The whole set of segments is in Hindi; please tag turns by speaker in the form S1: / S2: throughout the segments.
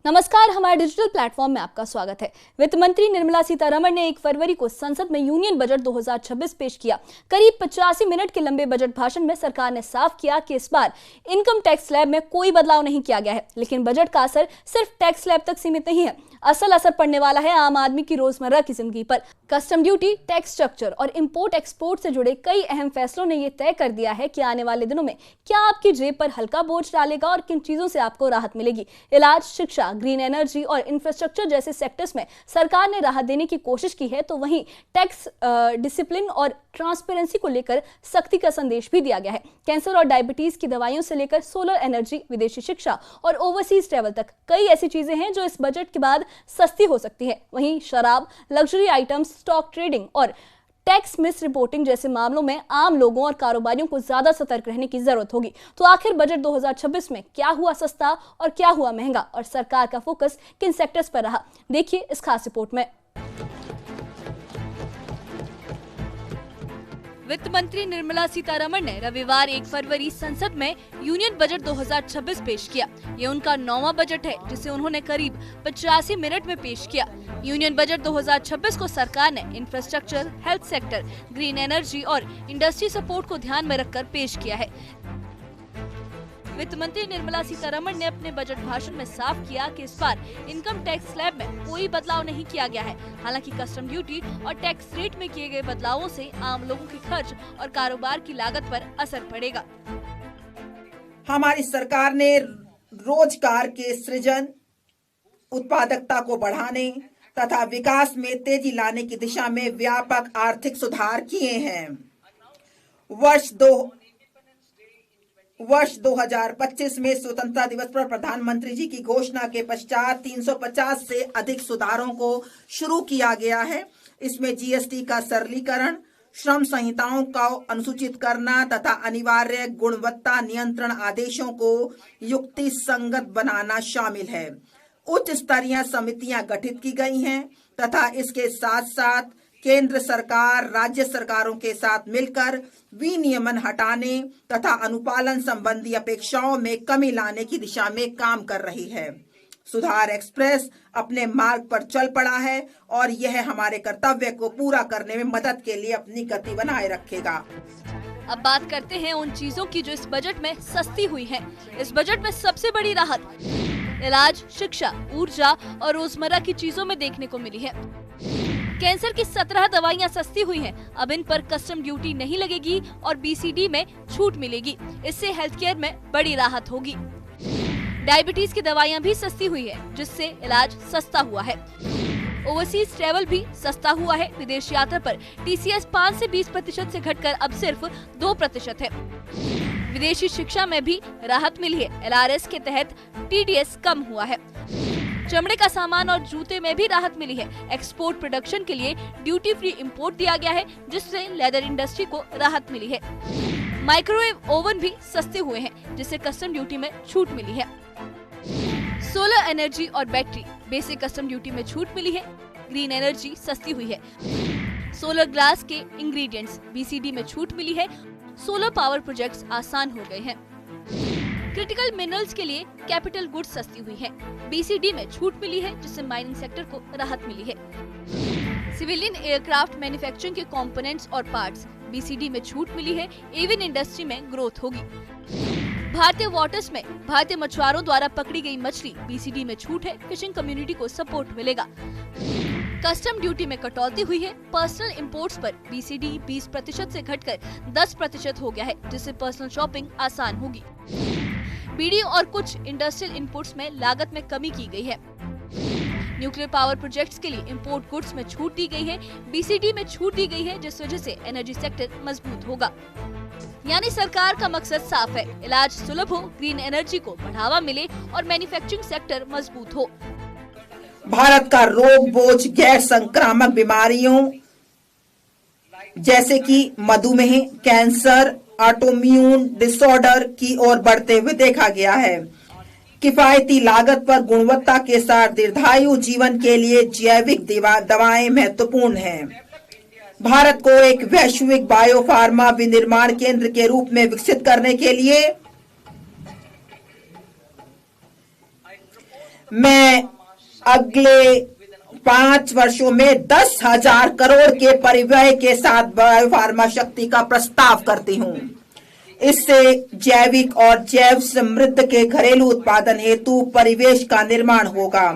S1: नमस्कार, हमारे डिजिटल प्लेटफॉर्म में आपका स्वागत है। वित्त मंत्री निर्मला सीतारमण ने 1 फरवरी को संसद में यूनियन बजट 2026 पेश किया। करीब 85 मिनट के लंबे बजट भाषण में सरकार ने साफ किया कि इस बार इनकम टैक्स स्लैब में कोई बदलाव नहीं किया गया है। लेकिन बजट का असर सिर्फ टैक्स स्लैब तक सीमित नहीं है, असल असर पड़ने वाला है आम आदमी की रोजमर्रा की जिंदगी पर। कस्टम ड्यूटी, टैक्स स्ट्रक्चर और इंपोर्ट एक्सपोर्ट से जुड़े कई अहम फैसलों ने यह तय कर दिया है कि आने वाले दिनों में क्या आपकी जेब पर हल्का बोझ डालेगा और किन चीजों से आपको राहत मिलेगी। इलाज, शिक्षा, ग्रीन एनर्जी और इंफ्रास्ट्रक्चर जैसे सेक्टर्स में सरकार ने राहत देने की कोशिश की है, तो वहीं टैक्स डिसिप्लिन और ट्रांसपेरेंसी को लेकर सख्ती का संदेश भी दिया गया है। कैंसर और डायबिटीज की दवाइयों से लेकर सोलर एनर्जी, विदेशी शिक्षा और ओवरसीज ट्रैवल तक कई ऐसी चीजें हैं जो इस बजट के बाद सस्ती हो सकती है। वहीं शराब, लग्जरी आइटम्स, स्टॉक ट्रेडिंग और टैक्स मिस रिपोर्टिंग जैसे मामलों में आम लोगों और कारोबारियों को ज्यादा सतर्क रहने की जरूरत होगी। तो आखिर बजट 2026 में क्या हुआ सस्ता और क्या हुआ महंगा, और सरकार का फोकस किन सेक्टर्स पर रहा, देखिए इस खास रिपोर्ट में। वित्त मंत्री निर्मला सीतारमण ने रविवार 1 फरवरी संसद में यूनियन बजट 2026 पेश किया। ये उनका 9वां बजट है जिसे उन्होंने करीब 85 मिनट में पेश किया। यूनियन बजट 2026 को सरकार ने infrastructure, health sector, green energy और इंडस्ट्री सपोर्ट को ध्यान में रखकर पेश किया है। वित्त मंत्री निर्मला सीतारमण ने अपने बजट भाषण में साफ किया कि इस बार इनकम टैक्स स्लैब में कोई बदलाव नहीं किया गया है। हालांकि कस्टम ड्यूटी और टैक्स रेट में किए गए बदलावों से आम लोगों के खर्च और कारोबार की लागत पर असर पड़ेगा।
S2: हमारी सरकार ने रोजगार के सृजन, उत्पादकता को बढ़ाने तथा विकास में तेजी लाने की दिशा में व्यापक आर्थिक सुधार किए हैं। वर्ष 2025 में स्वतंत्रता दिवस पर प्रधानमंत्री जी की घोषणा के पश्चात 350 से अधिक सुधारों को शुरू किया गया है। इसमें जीएसटी का सरलीकरण, श्रम संहिताओं का अनुसूचित करना तथा अनिवार्य गुणवत्ता नियंत्रण आदेशों को युक्ति संगत बनाना शामिल है। उच्च स्तरीय समितियां गठित की गई हैं तथा इसके साथ साथ केंद्र सरकार राज्य सरकारों के साथ मिलकर विनियमन हटाने तथा अनुपालन संबंधी अपेक्षाओं में कमी लाने की दिशा में काम कर रही है। सुधार एक्सप्रेस अपने मार्ग पर चल पड़ा है और यह हमारे कर्तव्य को पूरा करने में मदद के लिए अपनी गति बनाए रखेगा।
S1: अब बात करते हैं उन चीजों की जो इस बजट में सस्ती हुई हैं। इस बजट में सबसे बड़ी राहत इलाज, शिक्षा, ऊर्जा और रोजमर्रा की चीजों में देखने को मिली है। कैंसर की 17 दवाइयां सस्ती हुई हैं। अब इन पर कस्टम ड्यूटी नहीं लगेगी और बीसीडी में छूट मिलेगी। इससे हेल्थ केयर में बड़ी राहत होगी। डायबिटीज की दवाइयां भी सस्ती हुई है, जिससे इलाज सस्ता हुआ है। ओवरसीज ट्रैवल भी सस्ता हुआ है। विदेश यात्रा पर टीसीएस 5 से 20% से घटकर अब सिर्फ 2% है। विदेशी शिक्षा में भी राहत मिली है। एलआरएस के तहत टीडीएस कम हुआ है। चमड़े का सामान और जूते में भी राहत मिली है। एक्सपोर्ट प्रोडक्शन के लिए ड्यूटी फ्री इंपोर्ट दिया गया है, जिससे लेदर इंडस्ट्री को राहत मिली है। माइक्रोवेव ओवन भी सस्ते हुए हैं, जिससे कस्टम ड्यूटी में छूट मिली है। सोलर एनर्जी और बैटरी बेसिक कस्टम ड्यूटी में छूट मिली है। ग्रीन एनर्जी सस्ती हुई है। सोलर ग्लास के इंग्रेडिएंट्स बीसीडी में छूट मिली है। सोलर पावर प्रोजेक्ट्स आसान हो गए हैं। क्रिटिकल मिनरल्स के लिए कैपिटल गुड्स सस्ती हुई है। बीसीडी में छूट मिली है, जिससे माइनिंग सेक्टर को राहत मिली है। सिविलियन एयरक्राफ्ट मैन्युफैक्चरिंग के कंपोनेंट्स और पार्ट्स बीसीडी में छूट मिली है। एवियन इंडस्ट्री में ग्रोथ होगी। भारतीय वाटर्स में भारतीय मछुआरों द्वारा पकड़ी गई मछली बीसीडी में छूट है। फिशिंग कम्युनिटी को सपोर्ट मिलेगा। कस्टम ड्यूटी में कटौती हुई है। पर्सनल इंपोर्ट्स पर बीसीडी 20% से घटकर 10% हो गया है, जिससे पर्सनल शॉपिंग आसान होगी। बीडी और कुछ इंडस्ट्रियल इनपुट्स में लागत में कमी की गई है। न्यूक्लियर पावर प्रोजेक्ट्स के लिए इंपोर्ट गुड्स में छूट दी गई है। बीसीडी में छूट दी गई है, जिस वजह से एनर्जी सेक्टर मजबूत होगा। यानी सरकार का मकसद साफ है, इलाज सुलभ हो, ग्रीन एनर्जी को बढ़ावा मिले और मैन्युफैक्चरिंग सेक्टर मजबूत हो।
S2: भारत का रोग बोझ गैर संक्रामक बीमारियों जैसे कि मधुमेह, कैंसर, ऑटोइम्यून डिसऑर्डर की ओर बढ़ते हुए देखा गया है। किफायती लागत पर गुणवत्ता के साथ दीर्घायु जीवन के लिए जैविक दवाएं महत्वपूर्ण हैं। भारत को एक वैश्विक बायोफार्मा विनिर्माण केंद्र के रूप में विकसित करने के लिए मैं अगले 5 वर्षों में 10,000 करोड़ के परिव्यय के साथ बायो फार्मा शक्ति का प्रस्ताव करती हूँ। इससे जैविक और जैव समृद्ध के घरेलू उत्पादन हेतु परिवेश का निर्माण होगा।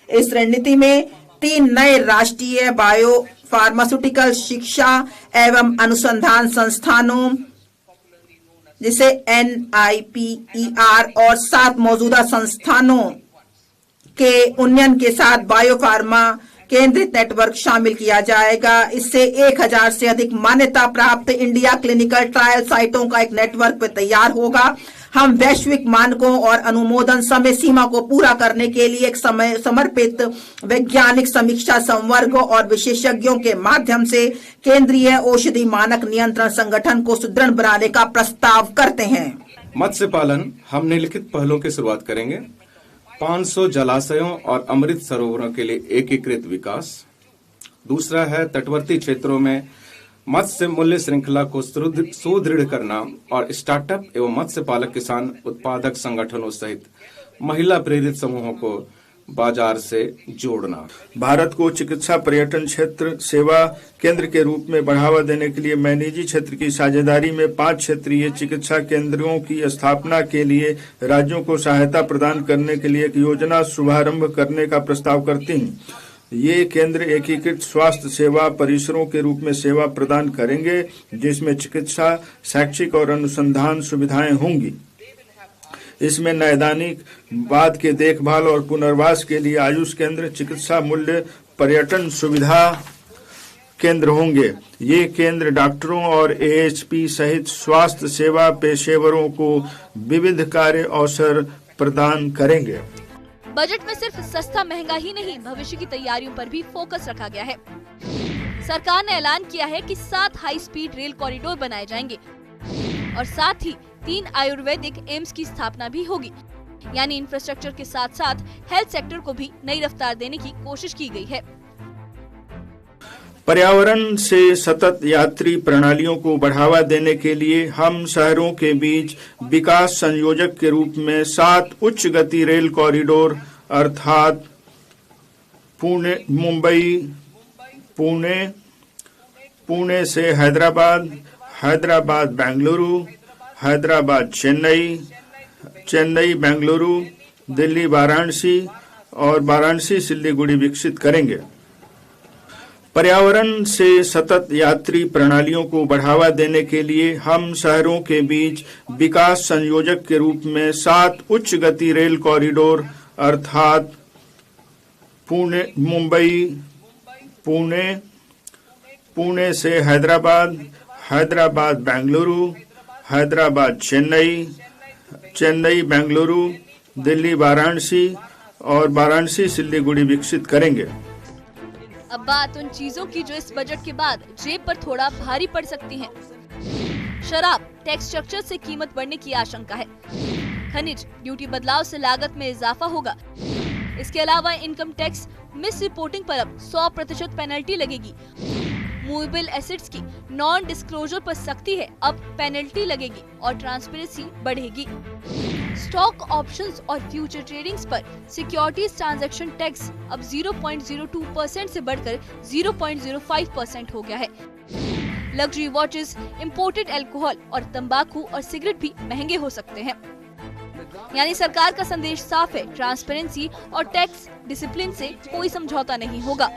S2: इस रणनीति में 3 नए राष्ट्रीय बायो फार्मास्यूटिकल शिक्षा एवं अनुसंधान संस्थानों जिसे NIPER और 7 मौजूदा संस्थानों के उन्नयन के साथ बायो फार्मा केंद्रित नेटवर्क शामिल किया जाएगा। इससे 1000 से अधिक मान्यता प्राप्त इंडिया क्लिनिकल ट्रायल साइटों का एक नेटवर्क तैयार होगा। हम वैश्विक मानकों और अनुमोदन समय सीमा को पूरा करने के लिए एक समर्पित वैज्ञानिक समीक्षा संवर्ग और विशेषज्ञों के माध्यम से केंद्रीय औषधि मानक नियंत्रण संगठन को सुदृढ़ बनाने का प्रस्ताव करते हैं।
S3: मत्स्य पालन हम निम्नलिखित पहलों की शुरुआत करेंगे। 500 जलाशयों और अमृत सरोवरों के लिए एकीकृत विकास। दूसरा है तटवर्ती क्षेत्रों में मत्स्य मूल्य श्रृंखला को सुदृढ़ करना और स्टार्टअप एवं मत्स्य पालक किसान उत्पादक संगठनों सहित महिला प्रेरित समूहों को बाजार से जोड़ना।
S4: भारत को चिकित्सा पर्यटन क्षेत्र सेवा केंद्र के रूप में बढ़ावा देने के लिए मैं निजी क्षेत्र की साझेदारी में 5 क्षेत्रीय चिकित्सा केंद्रों की स्थापना के लिए राज्यों को सहायता प्रदान करने के लिए एक योजना शुभारंभ करने का प्रस्ताव करती हूँ। ये केंद्र एकीकृत स्वास्थ्य सेवा परिसरों के रूप में सेवा प्रदान करेंगे, जिसमें चिकित्सा, शैक्षिक और अनुसंधान सुविधाएं होंगी। इसमें नैदानिक बाद के देखभाल और पुनर्वास के लिए आयुष केंद्र, चिकित्सा मूल्य पर्यटन सुविधा केंद्र होंगे। ये केंद्र डॉक्टरों और AHP सहित स्वास्थ्य सेवा पेशेवरों को विविध कार्य अवसर प्रदान करेंगे।
S1: बजट में सिर्फ सस्ता महंगा ही नहीं, भविष्य की तैयारियों पर भी फोकस रखा गया है। सरकार ने ऐलान किया है कि 7 हाई स्पीड रेल कॉरिडोर बनाए जाएंगे और साथ ही 3 आयुर्वेदिक एम्स की स्थापना भी होगी। यानी इंफ्रास्ट्रक्चर के साथ साथ हेल्थ सेक्टर को भी नई रफ्तार देने की कोशिश की गई है।
S4: पर्यावरण से सतत यात्री प्रणालियों को बढ़ावा देने के लिए हम शहरों के बीच विकास संयोजक के रूप में 7 उच्च गति रेल कॉरिडोर अर्थात मुंबई पुणे से हैदराबाद, हैदराबाद बेंगलुरु, हैदराबाद चेन्नई बेंगलुरु, दिल्ली वाराणसी और वाराणसी सिलीगुड़ी विकसित करेंगे। पर्यावरण से सतत यात्री प्रणालियों को बढ़ावा देने के लिए हम शहरों के बीच विकास संयोजक के रूप में 7 उच्च गति रेल कॉरिडोर अर्थात पुणे से हैदराबाद, हैदराबाद बेंगलुरु, हैदराबाद चेन्नई बेंगलुरु, दिल्ली वाराणसी और वाराणसी सिलीगुड़ी विकसित करेंगे।
S1: अब बात उन चीजों की जो इस बजट के बाद जेब पर थोड़ा भारी पड़ सकती हैं। शराब टैक्स स्ट्रक्चर से कीमत बढ़ने की आशंका है। खनिज ड्यूटी बदलाव से लागत में इजाफा होगा। इसके अलावा इनकम टैक्स मिस रिपोर्टिंग पर अब 100% पेनल्टी लगेगी। मूवेबल एसेट्स की नॉन डिस्क्लोजर पर सख्ती है, अब पेनल्टी लगेगी और ट्रांसपेरेंसी बढ़ेगी। स्टॉक ऑप्शंस और फ्यूचर ट्रेडिंग्स पर सिक्योरिटीज ट्रांजैक्शन टैक्स अब 0.02% से बढ़कर 0.05% हो गया है। लग्जरी वॉचेस, इंपोर्टेड अल्कोहल और तंबाकू और सिगरेट भी महंगे हो सकते हैं। यानी सरकार का संदेश साफ है, ट्रांसपेरेंसी और टैक्स डिसिप्लिन से कोई समझौता नहीं होगा।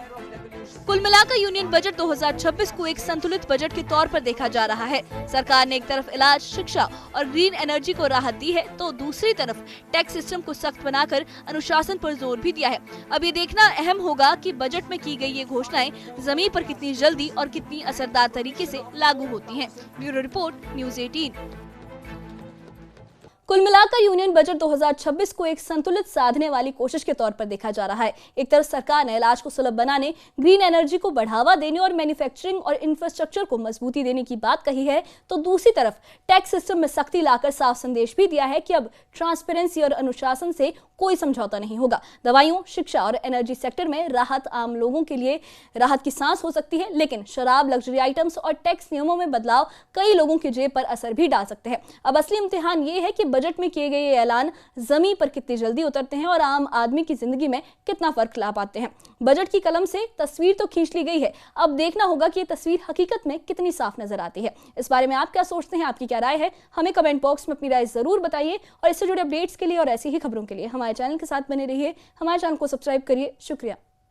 S1: कुल मिलाकर यूनियन बजट 2026 को एक संतुलित बजट के तौर पर देखा जा रहा है। सरकार ने एक तरफ इलाज, शिक्षा और ग्रीन एनर्जी को राहत दी है, तो दूसरी तरफ टैक्स सिस्टम को सख्त बनाकर अनुशासन पर जोर भी दिया है। अब ये देखना अहम होगा कि बजट में की गई ये घोषणाएं जमीन पर कितनी जल्दी और कितनी असरदार तरीके से लागू होती हैं। Bureau report, news 18। कुल मिलाकर यूनियन बजट 2026 को एक संतुलित साधने वाली कोशिश के तौर पर देखा जा रहा है। एक तरफ सरकार ने इलाज को सुलभ बनाने, ग्रीन एनर्जी को बढ़ावा देने और मैन्युफैक्चरिंग और इंफ्रास्ट्रक्चर को मजबूती देने की बात कही है, तो दूसरी तरफ टैक्स सिस्टम में सख्ती लाकर साफ संदेश भी दिया है कि अब ट्रांसपेरेंसी और अनुशासन से कोई समझौता नहीं होगा। दवाइयों, शिक्षा और एनर्जी सेक्टर में राहत आम लोगों के लिए राहत की सांस हो सकती है, लेकिन शराब, लग्जरी आइटम्स और टैक्स नियमों में बदलाव कई लोगों की जेब पर असर भी डाल सकते हैं। अब असली इम्तिहान ये है कि बजट में किए गए ये ऐलान जमीन पर कितनी जल्दी उतरते हैं और आम आदमी की जिंदगी में कितना फर्क ला पाते हैं। बजट की कलम से तस्वीर तो खींच ली गई है, अब देखना होगा कि ये तस्वीर हकीकत में कितनी साफ नजर आती है। इस बारे में आप क्या सोचते हैं, आपकी क्या राय है, हमें कमेंट बॉक्स में अपनी राय जरूर बताइए। और इससे जुड़े अपडेट्स के लिए और ऐसी ही खबरों के लिए हमारे चैनल के साथ बने रहिए, हमारे चैनल को सब्सक्राइब करिए। शुक्रिया।